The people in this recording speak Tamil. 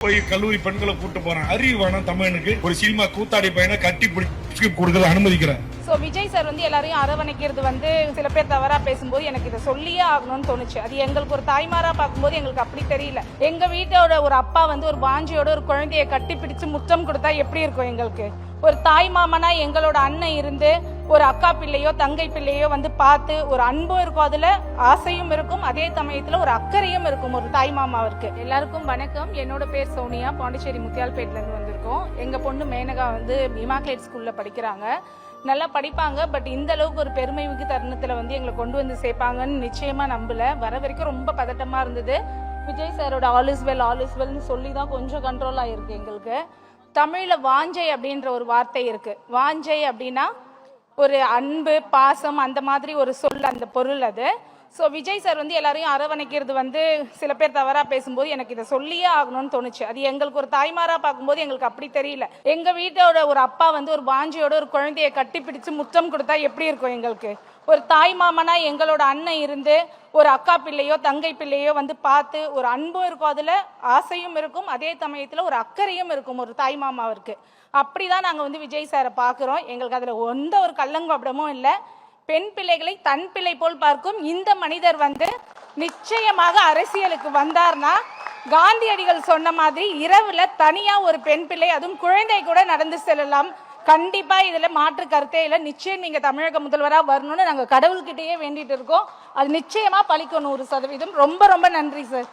போய் கல்லூரி பெண்களை கூட்டு போறேன். அறிவு வேணும் தமிழனுக்கு. ஒரு சினிமா கூத்தாடி பையனை கட்டி பிடிச்சி கொடுக்கறது அனுமதிக்கிறேன். விஜய் சார் எல்லாரையும் அரவணைக்கிறது சில பேர் தவறா பேசும்போது எனக்கு இதை சொல்லியே ஆகணும்னு தோணுச்சு. அது எங்களுக்கு ஒரு தாய்மாரா பார்க்கும்போது எங்களுக்கு அப்படி தெரியல. எங்க வீட்டோட ஒரு அப்பா ஒரு வாஞ்சியோட ஒரு குழந்தைய கட்டி பிடிச்சு முத்தம் கொடுத்தா எப்படி இருக்கும் எங்களுக்கு? ஒரு தாய் மாமனா எங்களோட அண்ணன் இருந்து ஒரு அக்கா பிள்ளையோ தங்கை பிள்ளையோ பார்த்து ஒரு அன்பும் இருக்கும், அதுல ஆசையும் இருக்கும், அதே சமயத்துல ஒரு அக்கறையும் இருக்கும் ஒரு தாய் மாமாவிற்கு. எல்லாருக்கும் வணக்கம். என்னோட பேர் சோனியா. பாண்டிச்சேரி முத்தியால்பேட்ல இருந்து வந்திருக்கோம். எங்க பொண்ணு மேனகா இமாக்லேட் ஸ்கூல்ல படிக்கிறாங்க. நல்லா படிப்பாங்க. பட் இந்த அளவுக்கு ஒரு பெருமை மிகு தருணத்துல எங்களை கொண்டு சேர்ப்பாங்கன்னு நிச்சயமா நம்பல. வர வரைக்கும் ரொம்ப பதட்டமா இருந்தது. விஜய் சாரோட ஆல் இஸ் வெல்னு சொல்லி தான் கொஞ்சம் கண்ட்ரோல் ஆயிருக்கு எங்களுக்கு. தமிழ்ல வாஞ்சை அப்படின்ற ஒரு வார்த்தை இருக்கு. வாஞ்சை அப்படின்னா ஒரு அன்பு, பாசம், அந்த மாதிரி ஒரு சொல், அந்த பொருள் அது. விஜய் சார் எல்லாரையும் அரவணைக்கிறது சில பேர் தவறா பேசும்போது எனக்கு இதை சொல்லியே ஆகணும்னு தோணுச்சு. அது எங்களுக்கு ஒரு தாய்மாரா பார்க்கும்போது எங்களுக்கு அப்படி தெரியல. எங்க வீட்டோட ஒரு அப்பா ஒரு வாஞ்சியோட ஒரு குழந்தைய கட்டி பிடிச்சு முத்தம் கொடுத்தா எப்படி இருக்கும் எங்களுக்கு? ஒரு தாய் மாமனா எங்களோட அண்ணன் இருந்து ஒரு அக்கா பிள்ளையோ தங்கை பிள்ளையோ பார்த்து ஒரு அன்பும் இருக்கும், அதுல ஆசையும் இருக்கும், அதே சமயத்துல ஒரு அக்கறையும் இருக்கும் ஒரு தாய் மாமாவிற்கு. அப்படிதான் நாங்க விஜய் சாரை பாக்குறோம். எங்களுக்கு அதுல எந்த ஒரு கள்ளங்கபடமும் இல்லை. பெண் பிள்ளைகளை தன் பிள்ளை போல் பார்க்கும் இந்த மனிதர் நிச்சயமாக அரசியலுக்கு வந்தார்னா காந்தியடிகள் சொன்ன மாதிரி இரவுல தனியா ஒரு பெண் பிள்ளை, அதுவும் குழந்தை கூட நடந்து செல்லலாம். கண்டிப்பா இதுல மாற்று கருத்தே இல்லை. நிச்சயம் நீங்க தமிழக முதல்வரா வரணும்னு நாங்க கடவுள்கிட்டயே வேண்டிட்டு இருக்கோம். அது நிச்சயமா பலிக்கும் 100%. ரொம்ப ரொம்ப நன்றி சார்.